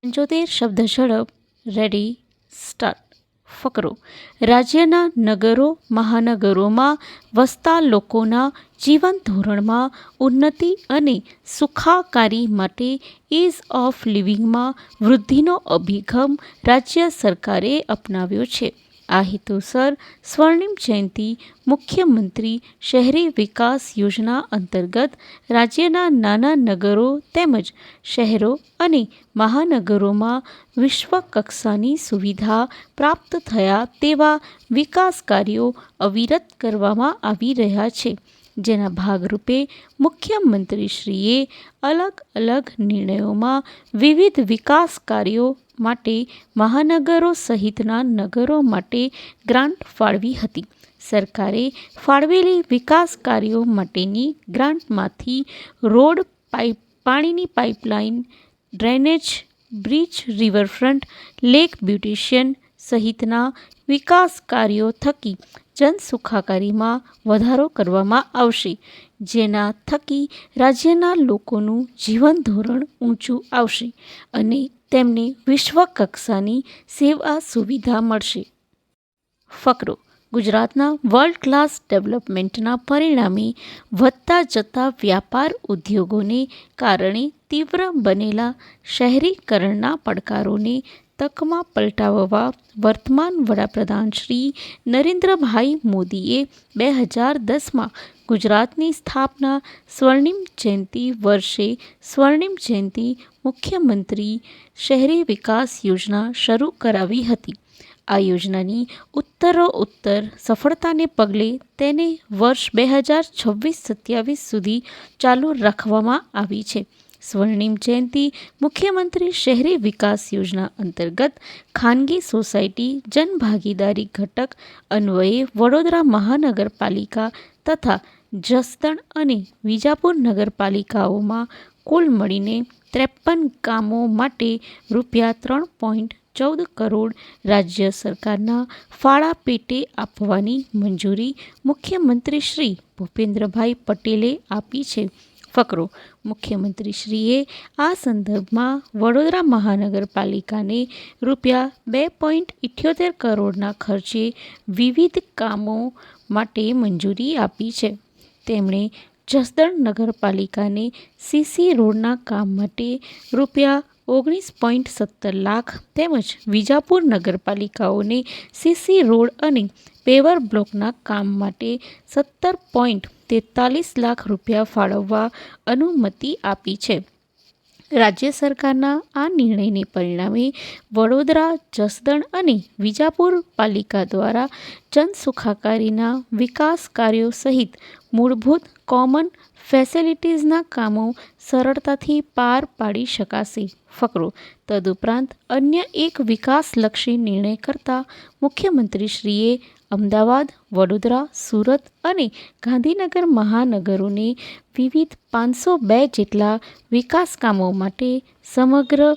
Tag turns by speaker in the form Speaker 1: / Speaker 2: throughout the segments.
Speaker 1: 75 શબ્દ ઝડપ. Ready start. ફકરો. રાજ્યના નગરો મહાનગરોમાં વસતા લોકોના જીવન ધોરણમાં ઉન્નતિ અને સુખાકારી માટે ઇઝ ઓફ લિવિંગમાં વૃદ્ધિનો અભિગમ રાજ્ય સરકારે અપનાવ્યો છે. આ હેતુસર સ્વર્ણિમ જયંતિ મુખ્યમંત્રી શહેરી વિકાસ યોજના અંતર્ગત રાજ્યના નાના નગરો તેમજ શહેરો અને મહાનગરોમાં વિશ્વકક્ષાની સુવિધા પ્રાપ્ત થયા તેવા વિકાસ કાર્યો અવિરત કરવામાં આવી રહ્યા છે. જેના ભાગરૂપે મુખ્યમંત્રીશ્રીએ અલગ અલગ નિર્ણયોમાં વિવિધ વિકાસ કાર્યો માટે મહાનગરો સહિતના નગરો માટે ગ્રાન્ટ ફાળવી હતી. સરકારે ફાળવેલી વિકાસ કાર્યો માટેની ગ્રાન્ટમાંથી રોડ, પાણીની pipeline, drainage, bridge, riverfront, lake beautician સહિતના વિકાસ કાર્યો થકી જનસુખાકારીમાં વધારો કરવામાં આવશે. જેના થકી રાજ્યના લોકોનું જીવન ધોરણ ઊંચું આવશે અને તેમને વિશ્વકક્ષાની સેવા સુવિધા મળશે. ફકરો. ગુજરાતના વર્લ્ડ ક્લાસ ડેવલપમેન્ટના પરિણામે વધતા જતા વ્યાપાર ઉદ્યોગોને કારણે તીવ્ર બનેલા શહેરીકરણના પડકારોને તકમાં પલટાવવા વર્તમાન વડાપ્રધાન શ્રી નરેન્દ્રભાઈ મોદીએ 2010માં ગુજરાતની સ્થાપના સ્વર્ણિમ જયંતિ વર્ષે સ્વર્ણિમ જયંતિ મુખ્યમંત્રી શહેરી વિકાસ યોજના શરૂ કરાવી હતી. આ યોજનાની ઉત્તરોત્તર સફળતાને પગલે તેને વર્ષ 2026-27 સુધી ચાલુ રાખવામાં આવી છે. સ્વર્ણિમ જયંતિ મુખ્યમંત્રી શહેરી વિકાસ યોજના અંતર્ગત ખાનગી સોસાયટી જનભાગીદારી ઘટક અન્વયે વડોદરા મહાનગરપાલિકા તથા જસદણ અને વિજાપુર નગરપાલિકાઓમાં કુલ મળીને 53 કામો માટે ₹3.14 કરોડ રાજ્ય સરકારના ફાળા પેટે આપવાની મંજૂરી મુખ્યમંત્રી શ્રી ભૂપેન્દ્રભાઈ પટેલે આપી છે. ફકરો. મુખ્યમંત્રીશ્રીએ આ સંદર્ભમાં વડોદરા મહાનગરપાલિકાને ₹2.78 કરોડના ખર્ચે વિવિધ કામો માટે મંજૂરી આપી છે. તેમણે જસદણ નગરપાલિકાને સીસી રોડના કામ માટે ₹19.17 લાખ તેમજ વિજાપુર નગરપાલિકાઓને સીસી રોડ અને પેવર બ્લોકના કામ માટે ₹17.43 લાખ ફાળવવા અનુમતિ આપી છે. રાજ્ય સરકારના આ નિર્ણયને પરિણામે વડોદરા, જસદણ અને વિજાપુર પાલિકા દ્વારા જનસુખાકારીના વિકાસ કાર્યો સહિત મૂળભૂત કોમન ફેસિલિટીઝના કામો સરળતાથી પાર પાડી શકાશે. ફકરો. તદુપરાંત અન્ય એક વિકાસલક્ષી નિર્ણય કરતા મુખ્યમંત્રીશ્રીએ અમદાવાદ, વડોદરા, સુરત અને ગાંધીનગર મહાનગરોને વિવિધ 502 જેટલા વિકાસ કામો માટે સમગ્ર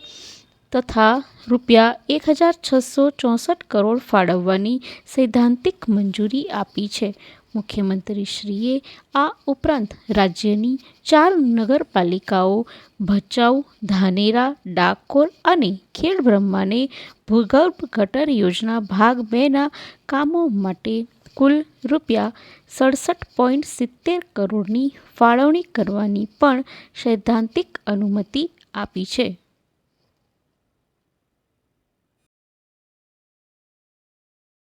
Speaker 1: તથા ₹1,664 કરોડ ફાળવવાની સૈદ્ધાંતિક મંજૂરી આપી છે. મુખ્યમંત્રીશ્રીએ આ ઉપરાંત રાજ્યની 4 નગરપાલિકાઓ ભચાઉ, ધાનેરા, ડાકોર અને ખેડબ્રહ્માને ભૂગર્ભ ગટર યોજના ભાગ 2ના કામો માટે કુલ ₹67.70 કરોડની ફાળવણી કરવાની પણ સૈદ્ધાંતિક અનુમતિ આપી છે.